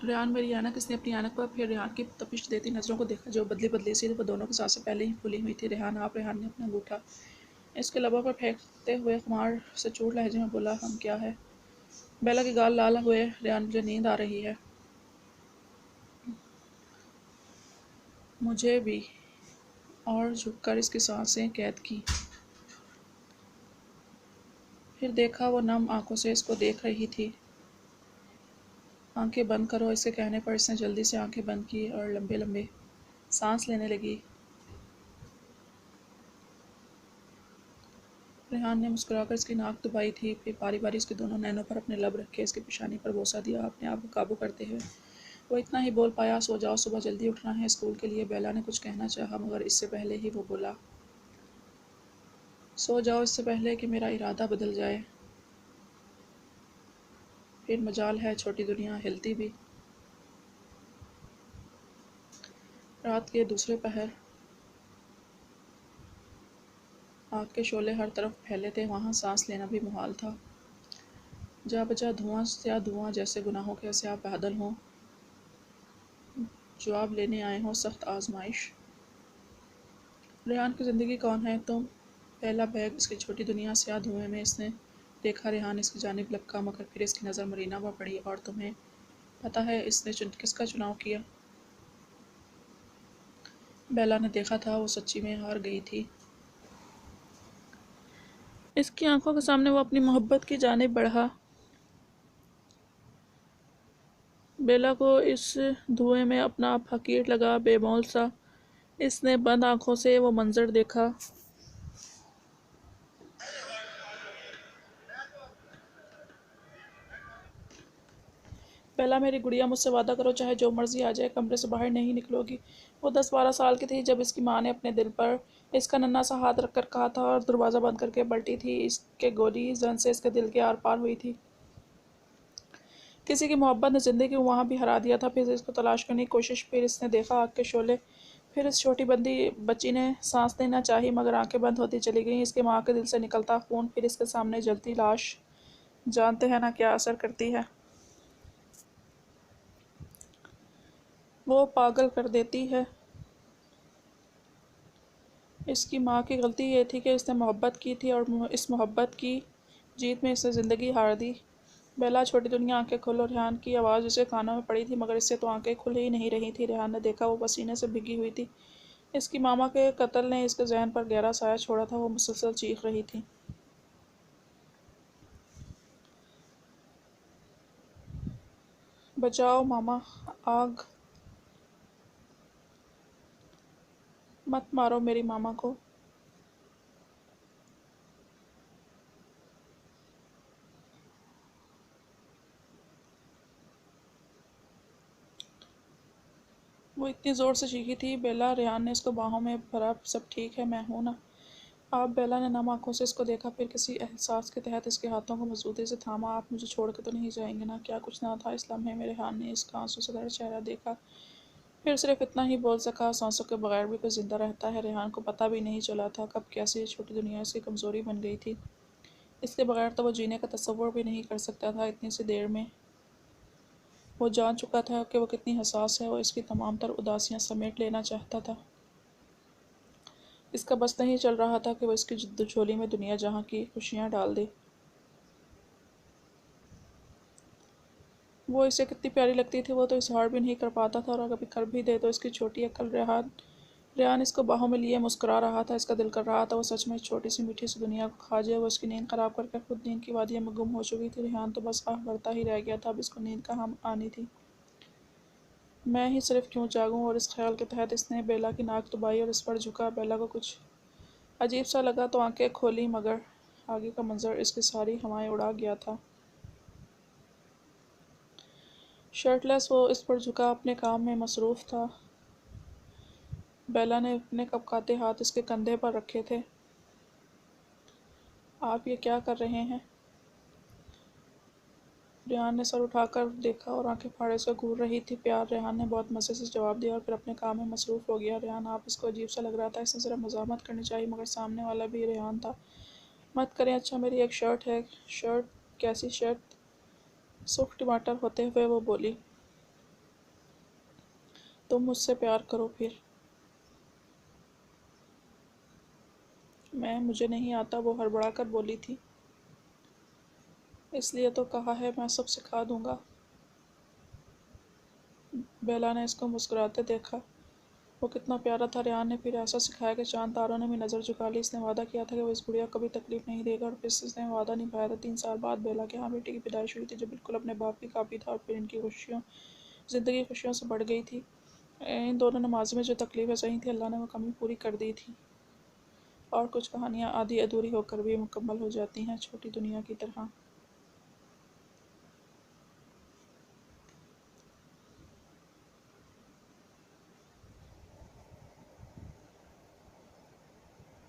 रेहान मेरी ऐनक। इसने अपनी ऐनक पर फिर रेहान की तपिश देती नज़रों को देखा जो बदली बदली सी वो दोनों की सांसें पहले ही फूली हुई थी। रेहान आप। रेहान ने अपना अंगूठा इसके लबों पर फेंकते हुए खुमार से चूड़ लहजे में बोला, हम क्या है? बेला के गाल लाल हुए। रेहान, मुझे नींद आ रही है। मुझे भी। और झुककर इसकी सांसें कैद की। फिर देखा वो नम आंखों से इसको देख रही थी। आंखें बंद करो, इसके कहने पर इसने जल्दी से आंखें बंद की और लंबे लंबे सांस लेने लगी। रेहान ने मुस्कुराकर इसकी नाक दबाई थी, फिर बारी बारी इसके दोनों नैनों पर अपने लब रखे इसकी पेशानी पर बोसा दिया अपने आप को काबू करते हुए। वो इतना ही बोल पाया, सो जाओ, सुबह जल्दी उठना है स्कूल के लिए। बेला ने कुछ कहना चाहा मगर इससे पहले ही वो बोला, सो जाओ, इससे पहले कि मेरा इरादा बदल जाए। फिर मजाल है, छोटी दुनिया हिलती भी। रात के दूसरे पहर आग के शोले हर तरफ फैले थे। वहाँ सांस लेना भी मुहाल था। जा बजा धुआं या धुआं जैसे गुनाहों के स्याह बादल हों, जवाब लेने आए हों सख्त आजमाइश। रेहान की ज़िंदगी कौन है तुम? पहला बैग इसकी छोटी दुनिया स्याह धुएं में इसने देखा। रेहान इसकी जानिब लपका मगर फिर इसकी नज़र मरीना पर पड़ी। और तुम्हें पता है इसने किसका चुनाव किया? बेला ने देखा था वो सच्ची में हार गई थी। इसकी आंखों के सामने वो अपनी मोहब्बत की जानिब बढ़ा। बेला को इस धुएं में अपना आप हकीर लगा, बेमौल सा। इसने बंद आंखों से वो मंजर देखा। बेला मेरी गुड़िया, मुझसे वादा करो चाहे जो मर्जी आ जाए, कमरे से बाहर नहीं निकलोगी। वो 10-12 साल की थी जब इसकी माँ ने अपने दिल पर इसका नन्हा सा हाथ रखकर कहा था और दरवाज़ा बंद करके पलटी थी। इसके गोली जन से इसके दिल के आर पार हुई थी। किसी की मोहब्बत ने ज़िंदगी को वहाँ भी हरा दिया था। फिर इसको तलाश करने की कोशिश, फिर इसने देखा आग के शोले। फिर इस छोटी बंदी बच्ची ने सांस लेना चाही मगर आंखें बंद होती चली गईं। इसके माँ के दिल से निकलता खून, फिर इसके सामने जलती लाश। जानते हैं ना क्या असर करती है? वो पागल कर देती है। इसकी माँ की गलती ये थी कि इसने मोहब्बत की थी और इस मोहब्बत की जीत में इसने ज़िंदगी हार दी। बेला, छोटी दुनिया, आंखें खोलो। रेहान की आवाज़ उसके कानों में पड़ी थी मगर इससे तो आंखें खुल ही नहीं रही थी। रेहान ने देखा वो पसीने से भीगी हुई थी। इसकी मामा के कत्ल ने इसके जहन पर गहरा साया छोड़ा था। वो मुसलसल चीख रही थी, बचाओ मामा, आग, मत मारो मेरी मामा को। वो इतनी ज़ोर से चीखी थी बेला। रेहान ने इसको बाहों में भरा, सब ठीक है, मैं हूं ना। आप। बेला ने नम आंखों से इसको देखा, फिर किसी एहसास के तहत इसके हाथों को मजबूती से थामा। आप मुझे छोड़ के तो नहीं जाएंगे ना? क्या कुछ ना था इस लम्हे में? रेहान ने इसका आंसू से भरा चेहरा देखा, फिर सिर्फ इतना ही बोल सका, सांसों के बगैर भी कोई जिंदा रहता है। रेहान को पता भी नहीं चला था कब कैसे ये छोटी दुनिया इसकी कमज़ोरी बन गई थी। इसके बगैर तो वो जीने का तसव्वुर भी नहीं कर सकता था। इतनी सी देर में वो जान चुका था कि वो कितनी हसास है। वो इसकी तमाम तर उदासियां समेट लेना चाहता था। इसका बस नहीं चल रहा था कि वो इसकी झोली में दुनिया जहाँ की खुशियाँ डाल दे। वो इसे कितनी प्यारी लगती थी वो तो इजहार भी नहीं कर पाता था, और कभी कर भी दे तो इसकी छोटी अक्ल। रेहान रेहान इसको बाहों में लिए मुस्कुरा रहा था। इसका दिल कर रहा था वो सच में छोटी सी मीठी सी दुनिया को खा जाए। वो इसकी नींद खराब करके खुद नींद की वादियों में गुम हो चुकी थी। रेहान तो बस आह भरता ही रह गया था, अब इसको नींद कहाँ आनी थी। मैं ही सिर्फ क्यों जागूं? और इस ख्याल के तहत इसने बेला की नाक दबाई और इस पर झुका। बेला को कुछ अजीब सा लगा तो आंखें खोली मगर आगे का मंजर इसकी सारी हवाएं उड़ा गया था। शर्टलेस वो इस पर झुका, अपने काम में मसरूफ़ था। बेला ने अपने कपकाते हाथ इसके कंधे पर रखे थे। आप ये क्या कर रहे हैं? रेहान ने सर उठाकर देखा और आंखें फाड़े से घूर रही थी। प्यार। रेहान ने बहुत मज़े से जवाब दिया और फिर अपने काम में मसरूफ़ हो गया। रेहान आप। इसको अजीब सा लग रहा था, इसने ज़रा मज़ाहमत करनी चाहिए मगर सामने वाला भी रेहान था। मत करें। अच्छा, मेरी एक शर्ट है। शर्ट? कैसी शर्ट? सूख टमाटर होते हुए वो बोली। تم مجھ سے پیار کرو پھر۔ مجھے نہیں آتا، وہ ہڑبڑا کر بولی تھی۔ اس لیے تو کہا ہے میں سب سکھا دوں گا۔ بیلا نے اس کو مسکراتے دیکھا۔ وہ کتنا پیارا تھا، ریان نے پھر ایسا سکھایا کہ چاند تاروں نے بھی نظر جھکا لی۔ اس نے وعدہ کیا تھا کہ وہ اس گڑیا کو کبھی تکلیف نہیں دے گا، اور پھر اس نے وعدہ نبھایا تھا۔ 3 سال بعد بیلا کے ہاں بیٹی کی پیدائش ہوئی تھی، جو بالکل اپنے باپ کی کاپی تھا، اور پھر ان کی زندگی خوشیوں سے بڑھ گئی تھی۔ ان دونوں نمازوں میں جو تکلیفیں سہی تھیں، اللہ نے وہ کمی پوری کر دی تھی۔ اور کچھ کہانیاں آدھی ادھوری ہو کر بھی مکمل ہو جاتی ہیں، چھوٹی دنیا کی طرح۔